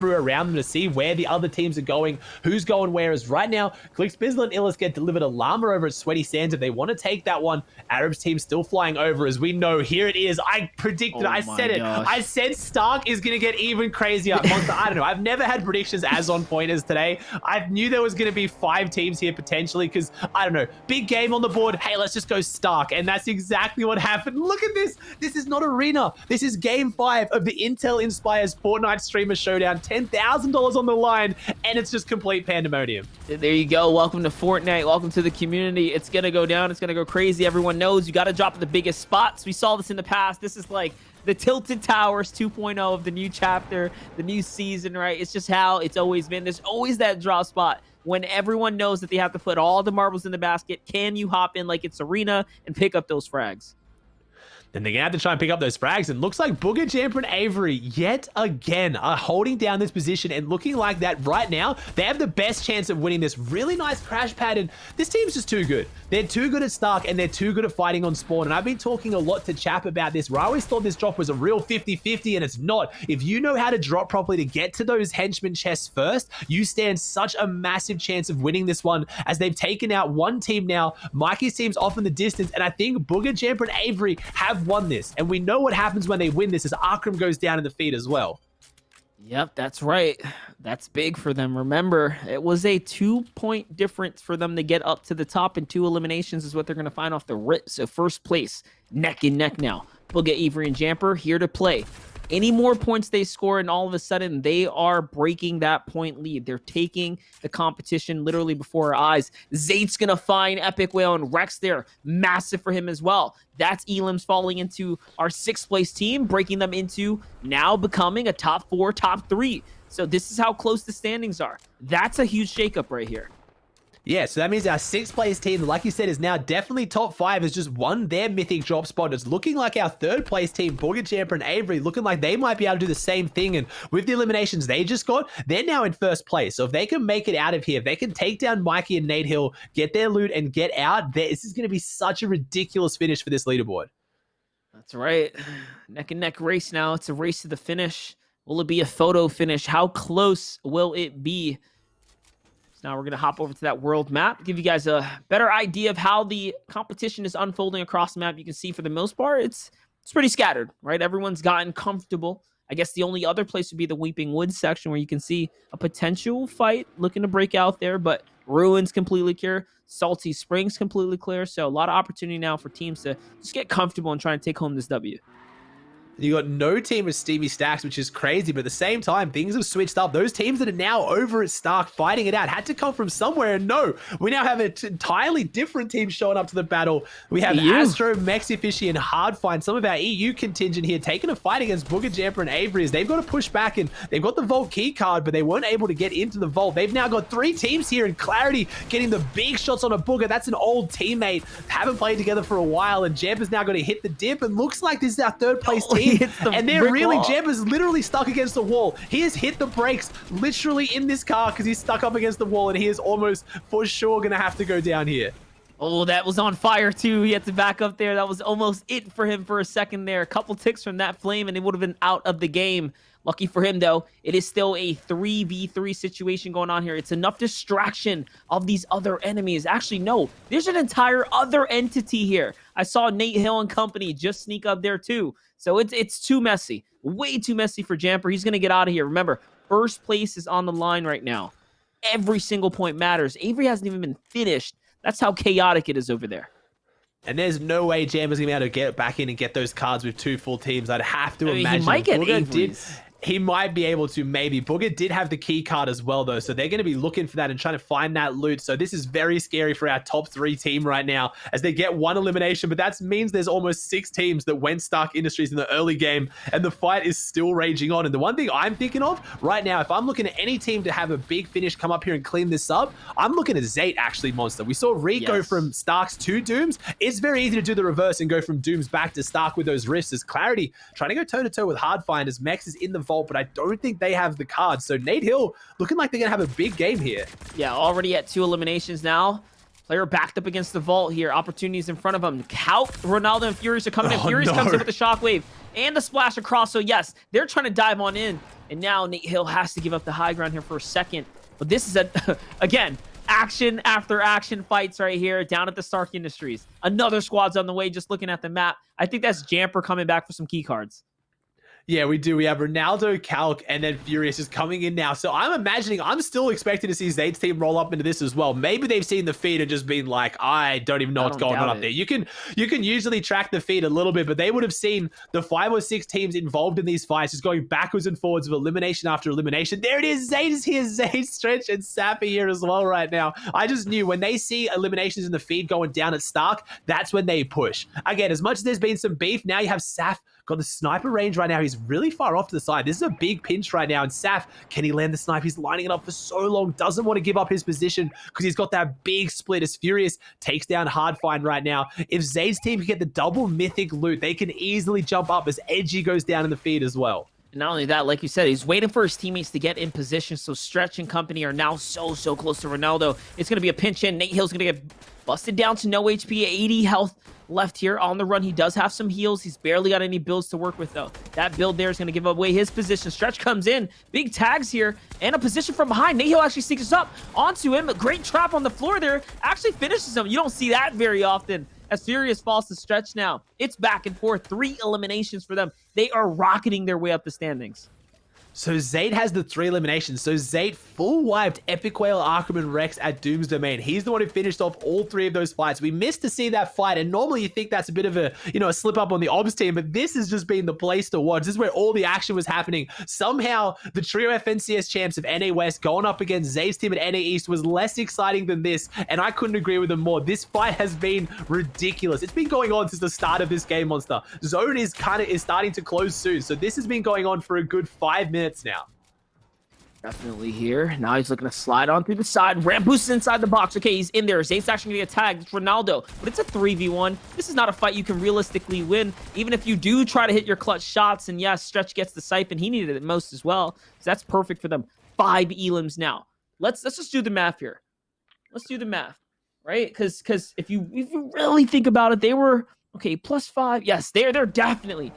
through around them to see where the other teams are going, who's going where. Is right now, Clicks, Bizzle, and Illis get delivered a llama over at Sweaty Sands. If they want to take that one, Arab's team still flying over. As we know, here it is. I predicted, I said it. I said Stark is going to get even crazier. Monster, I don't know. I've never had predictions as on point as today. I knew there was going to be 5 teams here potentially because, I don't know, big game on the board. Hey, let's just go Stark. And that's exactly what happened. Look at this. This is not Arena. This is game 5 of the Intel Inspires Fortnite Streamer Showdown. $10,000 on the line, and it's just complete pandemonium. There you go. Welcome to Fortnite. Welcome to the community. It's going to go down. It's going to go crazy. Everyone knows you got to drop the biggest spots. We saw this in the past. This is like the Tilted Towers 2.0 of the new chapter, the new season, right? It's just how it's always been. There's always that drop spot when everyone knows that they have to put all the marbles in the basket. Can you hop in like it's Arena and pick up those frags? Then they're going to have to try and pick up those frags. And looks like Booger, Jamper, and Avery yet again are holding down this position and looking like that right now. They have the best chance of winning this. Really nice crash pattern. This team's just too good. They're too good at Stark, and they're too good at fighting on spawn. And I've been talking a lot to Chap about this, where I always thought this drop was a real 50-50, and it's not. If you know how to drop properly to get to those henchman chests first, you stand such a massive chance of winning this one, as they've taken out one team now. Mikey's team's off in the distance, and I think Booger, Jamper, and Avery have won this, and we know what happens when they win this, as Akram goes down in the feed as well. Yep, that's right. That's big for them. Remember, it was a 2-point difference for them to get up to the top, and 2 eliminations is what they're going to find off the rip. So first place, neck and neck now. Booger, Avery, and Jamper here to play. Any more points they score, and all of a sudden they are breaking that point lead. They're taking the competition literally before our eyes. Zate's gonna find Epic Whale, and Rex there, massive for him as well. That's Elam's falling into our 6th place team, breaking them into now becoming a top 4, top 3. So this is how close the standings are. That's a huge shakeup right here. Yeah, so that means our 6th place team, like you said, is now definitely top 5, has just won their mythic drop spot. It's looking like our 3rd place team, Booger, Jamper, and Avery, looking like they might be able to do the same thing. And with the eliminations they just got, they're now in 1st place. So if they can make it out of here, if they can take down Mikey and Nate Hill, get their loot, and get out, this is going to be such a ridiculous finish for this leaderboard. That's right. Neck and neck race now. It's a race to the finish. Will it be a photo finish? How close will it be? Now we're going to hop over to that world map, give you guys a better idea of how the competition is unfolding across the map. You can see for the most part, it's pretty scattered, right? Everyone's gotten comfortable. I guess the only other place would be the Weeping Woods section, where you can see a potential fight looking to break out there, but Ruins completely clear. Salty Springs completely clear. So a lot of opportunity now for teams to just get comfortable and try and take home this W. You got no team with Steamy Stacks, which is crazy, but at the same time, things have switched up. Those teams that are now over at Stark fighting it out had to come from somewhere, and no, we now have an entirely different team showing up to the battle. We have Astro, Mexifishy, and Hardfind, some of our EU contingent here, taking a fight against Booger, Jamper, and Avery, as they've got to push back, and they've got the Vault key card, but they weren't able to get into the Vault. They've now got 3 teams here, and Clarity getting the big shots on a Booger. That's an old teammate, haven't played together for a while, and Jamper's now going to hit the dip, and looks like this is our 3rd place team. And they're really, Jamper's literally stuck against the wall. He has hit the brakes literally in this car because he's stuck up against the wall, and he is almost for sure going to have to go down here. Oh, that was on fire too. He had to back up there. That was almost it for him for a second there. A couple ticks from that flame and it would have been out of the game. Lucky for him, though, it is still a 3v3 situation going on here. It's enough distraction of these other enemies. Actually, no, there's an entire other entity here. I saw Nate Hill and company just sneak up there, too. So it's too messy. Way too messy for Jamper. He's going to get out of here. Remember, 1st place is on the line right now. Every single point matters. Avery hasn't even been finished. That's how chaotic it is over there. And there's no way Jamper's going to be able to get back in and get those cards with 2 full teams. I'd have to imagine. He might get Avery's. He might be able to, maybe. Booger did have the key card as well, though, so they're going to be looking for that and trying to find that loot. So this is very scary for our top 3 team right now as they get 1 elimination, but that means there's almost 6 teams that went Stark Industries in the early game, and the fight is still raging on. And the one thing I'm thinking of right now, if I'm looking at any team to have a big finish come up here and clean this up, I'm looking at Zate, actually, Monster. We saw Reek go from Starks to Dooms. It's very easy to do the reverse and go from Dooms back to Stark with those rifts. As Clarity trying to go toe-to-toe with Hardfind as Mex is in the vault, but I don't think they have the cards. So Nate Hill looking like they're going to have a big game here. Yeah, already at 2 eliminations now. Player backed up against the vault here. Opportunities in front of him. Calc, Ronaldo, and Furious are coming in. Furious comes in with the shockwave and the splash across. So yes, they're trying to dive on in. And now Nate Hill has to give up the high ground here for a second. But this is, again, action after action fights right here down at the Stark Industries. Another squad's on the way, just looking at the map. I think that's Jamper coming back for some key cards. Yeah, we do. We have Ronaldo, Calc, and then Furious is coming in now. So I'm still expecting to see Zayd's team roll up into this as well. Maybe they've seen the feed and just been like, I don't even know what's going on up there. You can usually track the feed a little bit, but they would have seen the 5 or 6 teams involved in these fights just going backwards and forwards of elimination after elimination. There it is. Zayd is here. Zayd, Stretch, and Sap are here as well right now. I just knew when they see eliminations in the feed going down at Stark, that's when they push. Again, as much as there's been some beef, now you have Saf got the sniper range right now. He's really far off to the side. This is a big pinch right now. And Saf, can he land the snipe? He's lining it up for so long. Doesn't want to give up his position because he's got that big split as Furious takes down Hardfind right now. If Zayd's team can get the double mythic loot, they can easily jump up as Edgy goes down in the feed as well. And not only that, like you said, he's waiting for his teammates to get in position. So Stretch and company are now so close to Ronaldo. It's going to be a pinch in. Nate Hill's going to get busted down to no HP, 80 health left here on the run. He does have some heals. He's barely got any builds to work with, though. That build there is going to give away his position. Stretch comes in. Big tags here and a position from behind. Nate Hill actually sneaks up onto him. A great trap on the floor there. Actually finishes him. You don't see that very often. As Furious falls to Stretch now. It's back and forth. 3 eliminations for them. They are rocketing their way up the standings. So Zayd has the 3 eliminations. So Zayd full wiped Epic Whale, Arkham, and Rex at Doom's Domain. He's the one who finished off all 3 of those fights. We missed to see that fight, and normally you think that's a bit of a, a slip up on the Obs team, but this has just been the place to watch. This is where all the action was happening. Somehow, the trio FNCS champs of NA West going up against Zayd's team at NA East was less exciting than this, and I couldn't agree with them more. This fight has been ridiculous. It's been going on since the start of this game, Monster. Zone is starting to close soon, so this has been going on for a good 5 minutes now. Definitely here. Now he's looking to slide on through the side. Ramp boosts inside the box. Okay, he's in there. Zayd's actually going to get tagged. It's Ronaldo, but it's a 3v1. This is not a fight you can realistically win, even if you do try to hit your clutch shots. And yes, Stretch gets the siphon. He needed it most as well. So that's perfect for them. 5 elims now. Let's just do the math here. Let's do the math, right? Because if you really think about it, they were okay. +5. Yes, they're definitely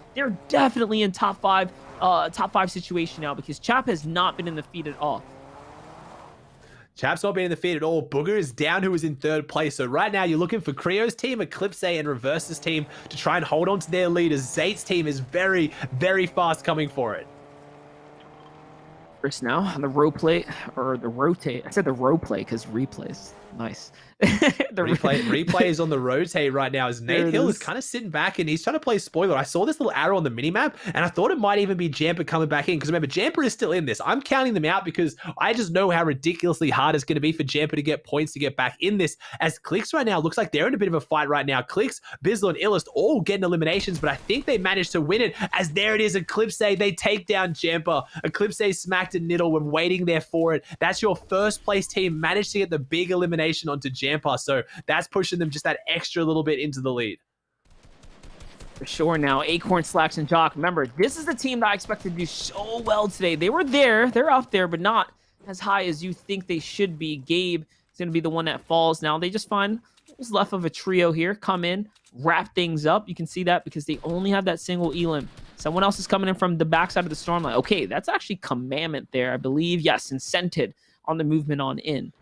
in top 5. Top 5 situation now because Chap has not been in the feed at all. Chap's not been in the feed at all. Booger is down, who is in 3rd place. So right now you're looking for Creo's team, Eclipse, and Reverse's team to try and hold on to their lead as Zayd's team is very fast coming for it. Chris now on the rotate. I said the roplay because replays. Nice. The replay is on the rotate right now as Nate Hill is kind of sitting back and he's trying to play spoiler. I saw this little arrow on the minimap and I thought it might even be Jamper coming back in because remember, Jamper is still in this. I'm counting them out because I just know how ridiculously hard it's going to be for Jamper to get points to get back in this. As Clicks right now looks like they're in a bit of a fight right now. Clicks, Bizzle, and Illust all getting eliminations, but I think they managed to win it as there it is. Eclipse, they take down Jamper. Eclipse smacked a Niddle. We're waiting there for it. That's your 1st place team managed to get the big elimination onto Jamper. So that's pushing them just that extra little bit into the lead. For sure now. Acorn, Slacks, and Jock. Remember, this is the team that I expected to do so well today. They were there. They're up there, but not as high as you think they should be. Gabe is going to be the one that falls now. They just find what's left of a trio here. Come in, wrap things up. You can see that because they only have that single elim. Someone else is coming in from the backside of the Stormlight. Okay, that's actually Commandment there, I believe. Yes, and Scented on the movement on in.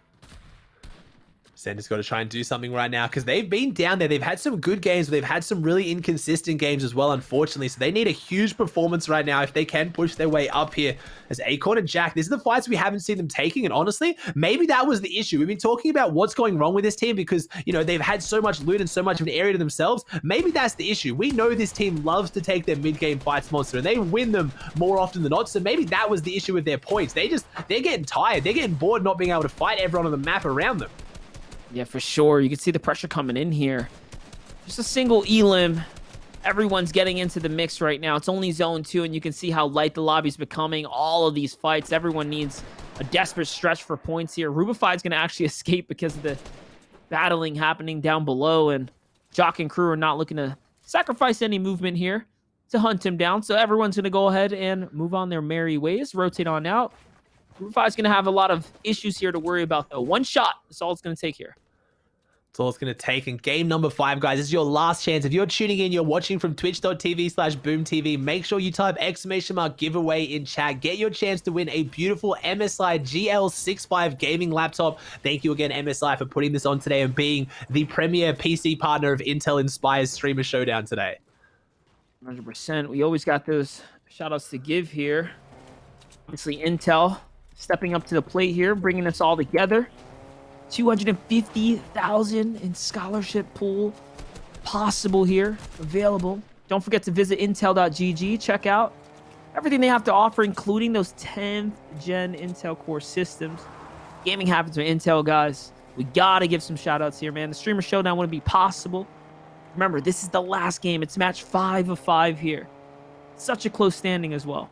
Sender's got to try and do something right now because they've been down there. They've had some good games, but they've had some really inconsistent games as well, unfortunately. So they need a huge performance right now if they can push their way up here. As Acorn and Jack, these are the fights we haven't seen them taking. And honestly, maybe that was the issue. We've been talking about what's going wrong with this team because, they've had so much loot and so much of an area to themselves. Maybe that's the issue. We know this team loves to take their mid-game fights, Monster, and they win them more often than not. So maybe that was the issue with their points. They're getting tired. They're getting bored not being able to fight everyone on the map around them. Yeah, for sure. You can see the pressure coming in here. Just a single elim. Everyone's getting into the mix right now. It's only zone 2, and you can see how light the lobby's becoming. All of these fights, everyone needs a desperate stretch for points here. Rubified's going to actually escape because of the battling happening down below, and Jock and crew are not looking to sacrifice any movement here to hunt him down. So everyone's going to go ahead and move on their merry ways, rotate on out. Rubified's going to have a lot of issues here to worry about, though. One shot is all it's going to take here. That's all it's going to take. And game number 5, guys, this is your last chance. If you're tuning in, you're watching from twitch.tv/boomtv, make sure you type !giveaway in chat. Get your chance to win a beautiful MSI GL65 gaming laptop. Thank you again, MSI, for putting this on today and being the premier PC partner of Intel Inspire's Streamer Showdown today. 100%. We always got those shout outs to give here. Obviously, Intel stepping up to the plate here, bringing us all together. 250,000 in scholarship pool possible here, available. Don't forget to visit intel.gg. Check out everything they have to offer, including those 10th gen Intel Core systems. Gaming happens with Intel, guys. We gotta give some shout outs here, man. The Streamer Showdown wouldn't be possible. Remember, this is the last game. It's match 5 of 5 here. Such a close standing as well.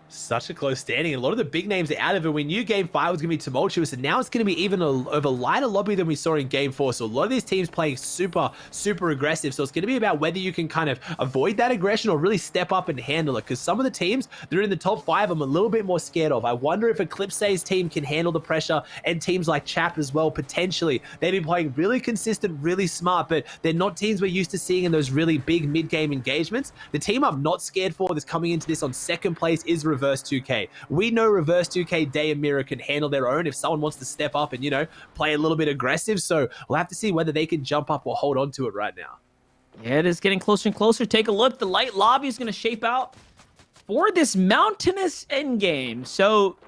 Such a close standing. And a lot of the big names are out of it. We knew game 5 was going to be tumultuous, and now it's going to be even of a lighter lobby than we saw in game 4. So a lot of these teams playing super aggressive. So it's going to be about whether you can kind of avoid that aggression or really step up and handle it. Because some of the teams that are in the top 5, I'm a little bit more scared of. I wonder if Eclipse's team can handle the pressure, and teams like Chap as well, potentially. They've been playing really consistent, really smart, but they're not teams we're used to seeing in those really big mid-game engagements. The team I'm not scared for that's coming into this on second place is REVERSE2K. We know REVERSE2K, Day and Mirror can handle their own if someone wants to step up and, you know, play a little bit aggressive. So we'll have to see whether they can jump up or hold on to it right now. Yeah, it is getting closer and closer. Take a look. The light lobby is going to shape out for this mountainous endgame. So,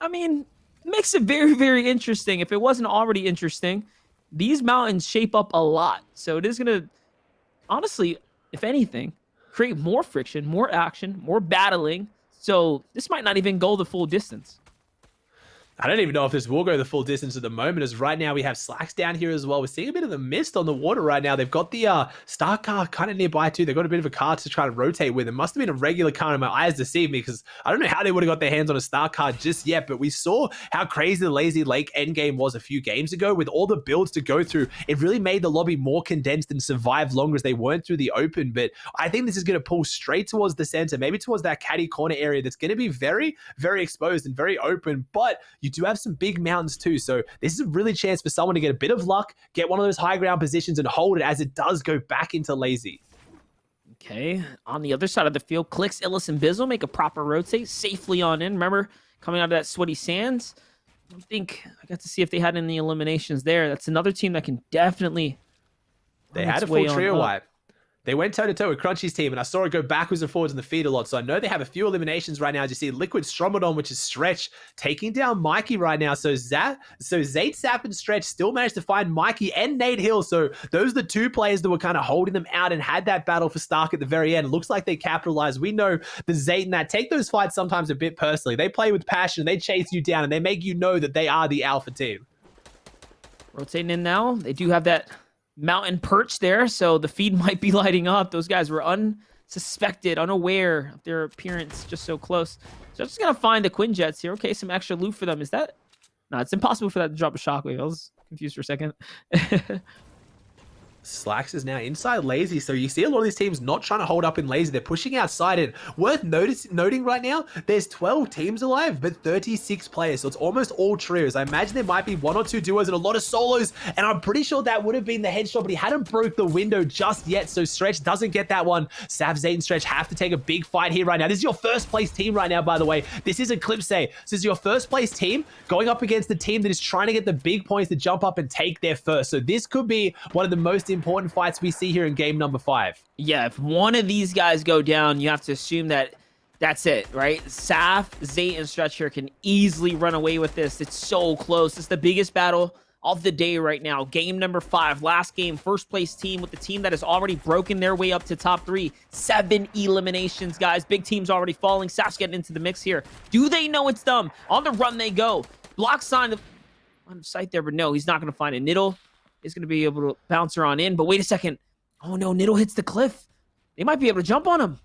I mean, makes it very interesting. If it wasn't already interesting, these mountains shape up a lot. So it is going to, honestly, if anything, create more friction, more action, more battling. So this might not even go the full distance. I don't even know if this will go the full distance at the moment, as right now we have Slacks down here as well. We're seeing a bit of the mist on the water right now. They've got the Star car kind of nearby too. They've got a bit of a car to try to rotate with. It must have been a regular car, and my eyes deceived me because I don't know how they would have got their hands on a Star car just yet, but we saw how crazy the Lazy Lake endgame was a few games ago with all the builds to go through. It really made the lobby more condensed and survive longer as they weren't through the open, but I think this is going to pull straight towards the center, maybe towards that caddy corner area that's going to be very exposed and very open, but you do have some big mountains too. So this is a really chance for someone to get a bit of luck, get one of those high ground positions and hold it as it does go back into Lazy. Okay, on the other side of the field, Clicks, Illis, and Bizzle make a proper rotate safely on in. Remember, coming out of that sweaty sands, I don't think I got to see if they had any eliminations there. That's another team that can definitely... They had a full trio wipe. They went toe-to-toe with Crunchy's team, and I saw it go backwards and forwards in the feed a lot. So I know they have a few eliminations right now. As you see, Liquid Stromodon, which is Stretch, taking down Mikey right now. So Zate, Sap, and Stretch still managed to find Mikey and Nate Hill. So those are the two players that were kind of holding them out and had that battle for Stark at the very end. It looks like they capitalized. We know the Zate and that take those fights sometimes a bit personally. They play with passion. They chase you down, and they make you know that they are the alpha team. Rotating in now. They do have that mountain perch there, so the feed might be lighting up. Those guys were unsuspected, unaware of their appearance just so close. So I'm just gonna find the Quinjets here. Okay, some extra loot for them. Is that... No, it's impossible for that to drop a shockwave. I was confused for a second. Slacks is now inside Lazy, so you see a lot of these teams not trying to hold up in Lazy. They're pushing outside, and worth noting right now, there's 12 teams alive, but 36 players, so it's almost all trios. I imagine there might be 1 or 2 duos and a lot of solos, and I'm pretty sure that would have been the headshot, but he hadn't broke the window just yet, so Stretch doesn't get that one. Sav, Zate, and Stretch have to take a big fight here right now. This is your first place team right now, by the way. This is Eclipse. This is your first place team going up against the team that is trying to get the big points to jump up and take their first, so this could be one of the most important fights we see here in game number 5. Yeah, if one of these guys go down, you have to assume that that's it, right? Saf, Zate, and Stretch here can easily run away with this. It's so close. It's the biggest battle of the day right now. Game number 5, last game, first place team with the team that has already broken their way up to top 3. 7 eliminations, guys. Big team's already falling. Saf's getting into the mix here. Do they know it's them? On the run they go. Block sign on sight there, but no, he's not going to find it. Niddle is going to be able to bounce her on in, but wait a second. Oh no, Niddle hits the cliff. They might be able to jump on him.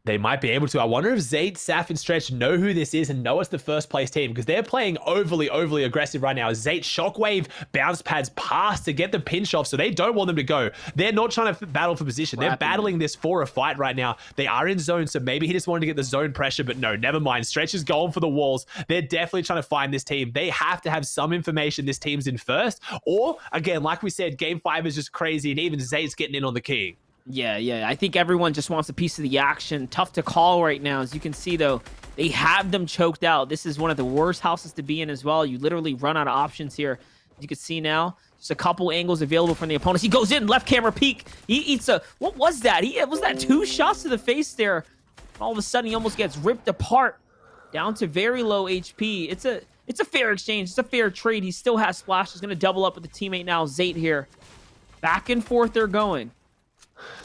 They might be able to. I wonder if Zayt, Saf, and Stretch know who this is and know it's the first place team, because they're playing overly aggressive right now. Zayt Shockwave bounce pads past to get the pinch off, so they don't want them to go. They're not trying to battle for position. They're battling this for a fight right now. They are in zone, so maybe he just wanted to get the zone pressure, but no, never mind. Stretch is going for the walls. They're definitely trying to find this team. They have to have some information this team's in first, or again, like we said, game 5 is just crazy, and even Zayt's getting in on the key. Yeah. I think everyone just wants a piece of the action. Tough to call right now. As you can see, though, they have them choked out. This is one of the worst houses to be in as well. You literally run out of options here. As you can see now, just a couple angles available from the opponents. He goes in, left camera peek. He eats a... What was that? Was that 2 shots to the face there? All of a sudden, he almost gets ripped apart. Down to very low HP. It's a fair exchange. It's a fair trade. He still has splash. He's going to double up with the teammate now, Zayt here. Back and forth they're going.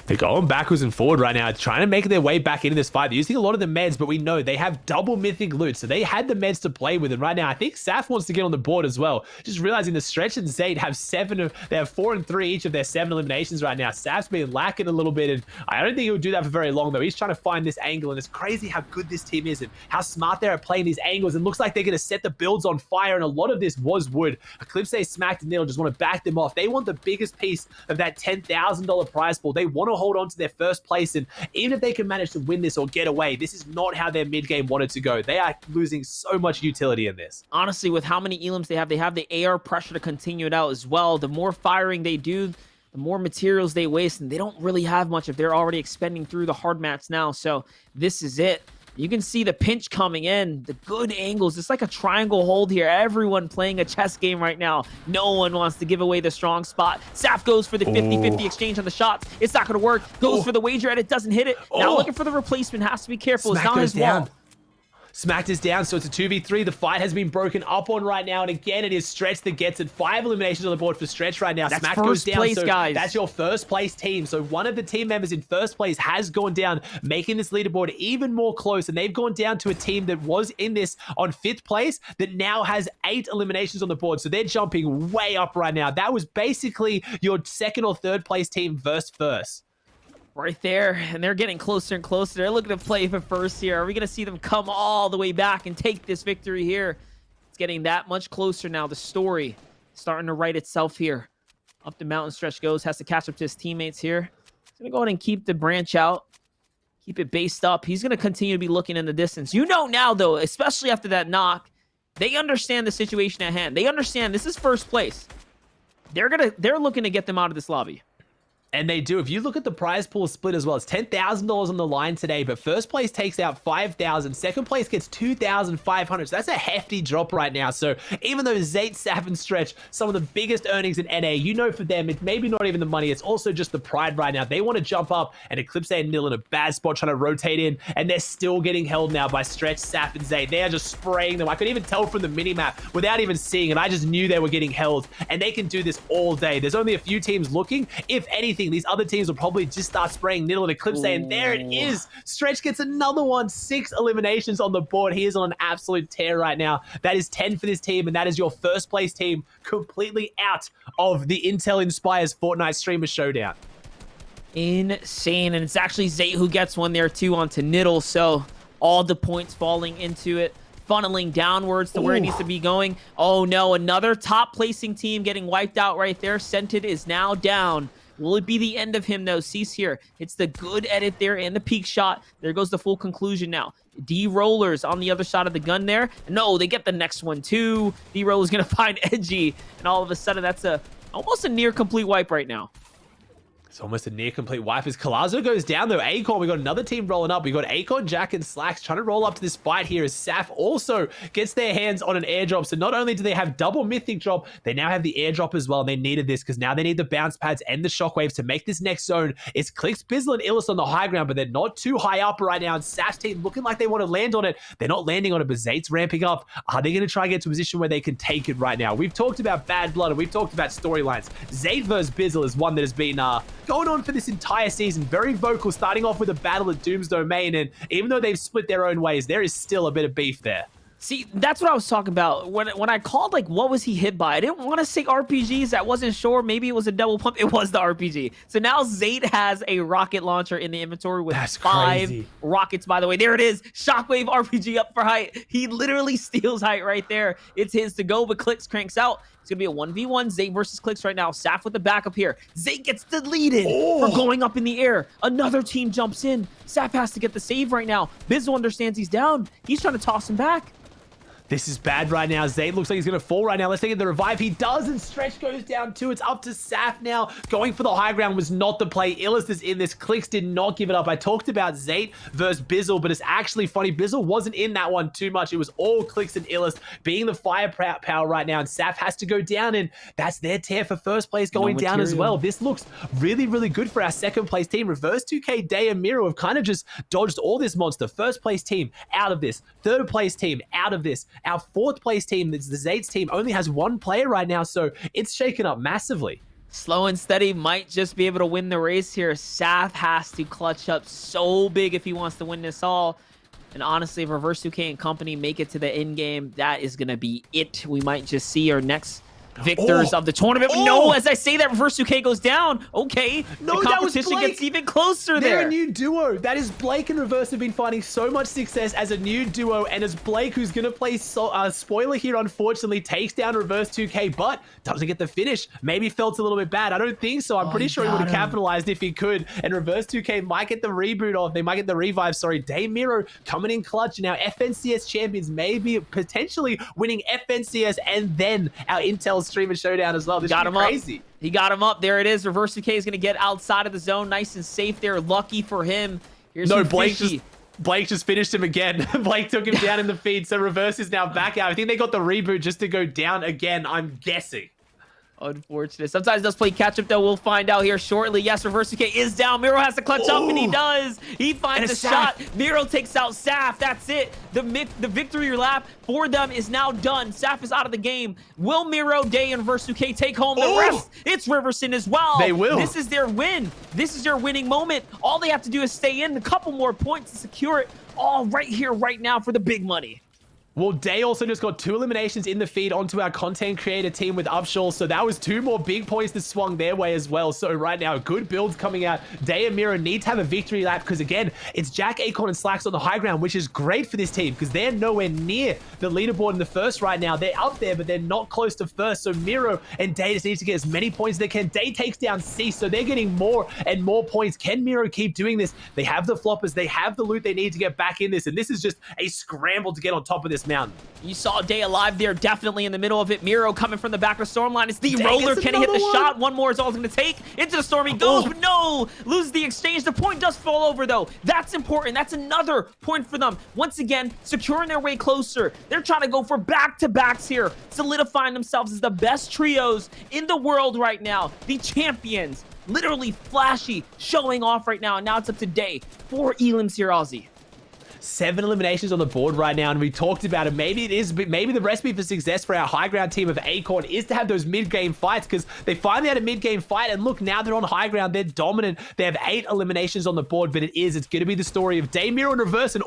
They're going backwards and forward right now, trying to make their way back into this fight. They're using a lot of the meds, but we know they have double mythic loot, so they had the meds to play with. And right now, I think Saf wants to get on the board as well. Just realizing the Stretch and Zayt have 4 and 3 each of their 7 eliminations right now. Saf's been lacking a little bit, and I don't think he'll do that for very long, though. He's trying to find this angle, and it's crazy how good this team is and how smart they're at playing these angles. And looks like they're going to set the builds on fire, and a lot of this was wood. Eclipse smacked and they'll just want to back them off. They want the biggest piece of that $10,000 prize pool. They want to hold on to their first place, and even if they can manage to win this or get away, this is not how their mid game wanted to go. They are losing so much utility in this. Honestly, with how many elims they have the AR pressure to continue it out as well. The more firing they do, the more materials they waste, and they don't really have much if they're already expending through the hard mats now. So this is it. You can see the pinch coming in, the good angles. It's like a triangle hold here. Everyone playing a chess game right now. No one wants to give away the strong spot. Saf goes for the 50-50 exchange on the shots. It's not going to work. Goes for the wager and it doesn't hit it. Now looking for the replacement. Has to be careful. It's on his wall. Smacked is down, so it's a 2v3. The fight has been broken up on right now, and again, it is Stretch that gets it. 5 eliminations on the board for Stretch right now. That's Smack first goes down, place, so guys. That's your first place team. So one of the team members in first place has gone down, making this leaderboard even more close, and they've gone down to a team that was in this on 5th place that now has 8 eliminations on the board, so they're jumping way up right now. That was basically your 2nd or 3rd place team versus first. Right there, and they're getting closer and closer. They're looking to play for first here. Are we going to see them come all the way back and take this victory here? It's getting that much closer now. The story starting to write itself here. Up the mountain Stretch goes, has to catch up to his teammates here. He's going to go ahead and keep the branch out. Keep it based up. He's going to continue to be looking in the distance. You know now, though, especially after that knock, they understand the situation at hand. They understand this is first place. They're looking to get them out of this lobby. And they do. If you look at the prize pool split as well, it's $10,000 on the line today, but first place takes out $5,000. Second place gets $2,500. So that's a hefty drop right now. So even though Zayt, Saf, and Stretch, some of the biggest earnings in NA, you know for them, it's maybe not even the money. It's also just the pride right now. They want to jump up, and Eclipse and Nil in a bad spot trying to rotate in, and they're still getting held now by Stretch, Saf, and Zayt. They are just spraying them. I could even tell from the minimap without even seeing it. I just knew they were getting held, and they can do this all day. There's only a few teams looking. If anything, these other teams will probably just start spraying Niddle and Eclipse, and there it is. Stretch gets another one. 6 eliminations on the board. He is on an absolute tear right now. That is 10 for this team, and that is your first place team completely out of the Intel Inspires Fortnite Streamer Showdown. Insane, and it's actually Zayt who gets one there too onto Niddle, so all the points falling into it, funneling downwards to where it needs to be going. Oh no, another top placing team getting wiped out right there. Scented is now down. Will it be the end of him, though? Cease here. It's the good edit there and the peak shot. There goes the full conclusion now. D-Rollers on the other side of the gun there. No, they get the next one, too. D-Roller's going to find Edgy, and all of a sudden, that's almost a near-complete wipe right now. It's almost a near complete wipe as Colazo goes down though. Acorn, we got another team rolling up. We got Acorn, Jack, and Slacks trying to roll up to this fight here as Saf also gets their hands on an airdrop. So not only do they have double mythic drop, they now have the airdrop as well. And they needed this because now they need the bounce pads and the shockwaves to make this next zone. It's Clicks, Bizzle, and Illis on the high ground, but they're not too high up right now. And Saf's team looking like they want to land on it. They're not landing on it, but Zayt's ramping up. Are they going to try and get to a position where they can take it right now? We've talked about bad blood and we've talked about storylines. Zayt versus Bizzle is one that has been going on for this entire season. Very vocal, starting off with a battle at Doom's Domain, and even though they've split their own ways, there is still a bit of beef there. See, that's what I was talking about. When I called, like, what was he hit by? I didn't want to say RPGs. I wasn't sure. Maybe it was a double pump. It was the RPG. So now Zayt has a rocket launcher in the inventory with That's 5 crazy. rockets, by the way. There it is. Shockwave RPG up for height. He literally steals height right there. It's his to go, but Clicks cranks out. It's going to be a 1v1. Zayt versus Clicks right now. Saf with the backup here. Zayt gets deleted for going up in the air. Another team jumps in. Saf has to get the save right now. Bizzle understands he's down. He's trying to toss him back. This is bad right now. Zayt looks like he's going to fall right now. Let's take the revive. He does, and Stretch goes down too. It's up to Saf now. Going for the high ground was not the play. Illest is in this. Clicks did not give it up. I talked about Zayt versus Bizzle, but it's actually funny. Bizzle wasn't in that one too much. It was all Clicks and Illest being the firepower right now, and Saf has to go down, and that's their tear for first place going down as well. This looks really, really good for our second place team. REVERSE2K, Day and Miro have kind of just dodged all this monster. First place team out of this. Third place team out of this. Our fourth place team, that's the Zayt's team, only has 1 player right now, so it's shaken up massively. Slow and steady might just be able to win the race here. Saf has to clutch up so big if he wants to win this all. And honestly, if REVERSE2K and company make it to the end game, that is going to be it. We might just see our next victors of the tournament. No, as I say that, REVERSE2K goes down. Okay, no, the competition gets even closer there. They're a new duo. That is Blake and Reverse have been finding so much success as a new duo, and as Blake, who's going to play spoiler here, unfortunately, takes down REVERSE2K, but doesn't get the finish. Maybe felt a little bit bad. I don't think so. I'm pretty sure he would have capitalized if he could, and REVERSE2K might get the reboot off. They might get the revive, sorry. Day Miro coming in clutch, and our FNCS champions maybe potentially winning FNCS and then our Intel stream and Showdown as well. This is crazy. He got him up. There it is. REVERSE2K is going to get outside of the zone. Nice and safe there. Lucky for him. Here's Blake just finished him again. Blake took him down in the feed, so Reverse is now back out. I think they got the reboot just to go down again, I'm guessing. Unfortunate. Sometimes it does play catch up, though. We'll find out here shortly. Yes, REVERSE2K is down. Miro has to clutch up, and he does. He finds a shot. Miro takes out Saf. That's it. The victory lap for them is now done. Saf is out of the game. Will Miro, Day, and REVERSE2K take home the rest? It's Riverson as well. They will. This is their win. This is their winning moment. All they have to do is stay in. A couple more points to secure it. All right here, right now for the big money. Well, Day also just got 2 eliminations in the feed onto our content creator team with Upshaw, so that was 2 more big points that swung their way as well. So right now, good builds coming out. Day and Miro need to have a victory lap because, again, it's Jack, Acorn, and Slacks on the high ground, which is great for this team because they're nowhere near the leaderboard in the first right now. They're up there, but they're not close to first. So Miro and Day just need to get as many points as they can. Day takes down C, so they're getting more and more points. Can Miro keep doing this? They have the floppers. They have the loot they need to get back in this, and this is just a scramble to get on top of this mountain. You saw Day alive there, definitely in the middle of it. Miro coming from the back of Stormline. It's the roller. Can he hit the shot? One more is all it's going to take. Into the storm he goes, but no! Loses the exchange. The point does fall over, though. That's important. That's another point for them. Once again, securing their way closer. They're trying to go for back-to-backs here, solidifying themselves as the best trios in the world right now. The champions. Literally flashy, showing off right now. And now it's up to Day. 4 elims here, Aussie. 7 eliminations on the board right now, and we talked about it. Maybe the recipe for success for our high ground team of Acorn is to have those mid-game fights because they finally had a mid-game fight, and look, now they're on high ground. They're dominant. They have 8 eliminations on the board, but it's going to be the story of Day, Miro, and Reverse, and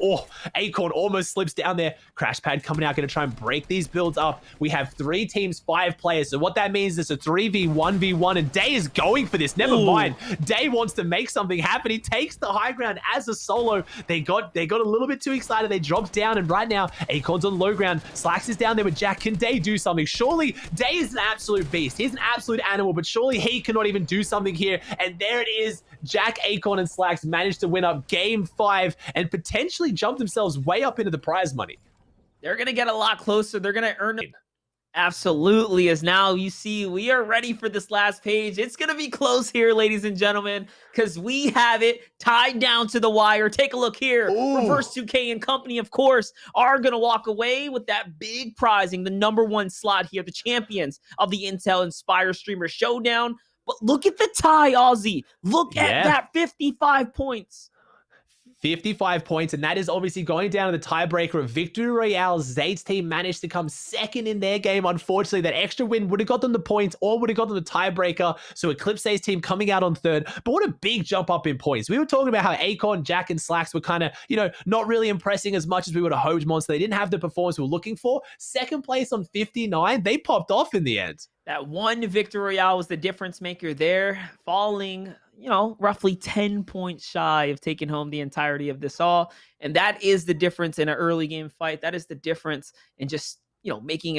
Acorn almost slips down there. Crash Pad coming out, going to try and break these builds up. We have 3 teams, 5 players, so what that means is it's a 3v1v1, and Day is going for this. Never mind. Day wants to make something happen. He takes the high ground as a solo. They got a little bit too excited. They dropped down, and right now Acorn's on low ground. Slacks is down there with Jack. Can Day do something? Surely Day is an absolute beast. He's an absolute animal, but surely he cannot even do something here. And there it is. Jack, Acorn, and Slacks managed to win up game 5 and potentially jump themselves way up into the prize money. They're going to get a lot closer. They're going to earn it. Absolutely, as now you see we are ready for this last page. It's going to be close here, ladies and gentlemen, because we have it tied down to the wire. Take a look here. REVERSE2K and company, of course, are going to walk away with that big prizing, the #1 slot here, the champions of the Intel Inspire Streamer Showdown. But look at the tie, Aussie. Look at that 55 points. 55 points, and that is obviously going down to the tiebreaker of Victory Royale. Zayd's team managed to come second in their game. Unfortunately, that extra win would have got them the points or would have got them the tiebreaker. So Eclipse's team coming out on third. But what a big jump up in points. We were talking about how Acorn, Jack, and Slacks were kind of, not really impressing as much as we would have hoped, Monster. They didn't have the performance we were looking for. Second place on 59. They popped off in the end. That one Victory Royale was the difference maker there, falling, roughly 10 points shy of taking home the entirety of this all. And that is the difference in an early game fight. That is the difference in just, making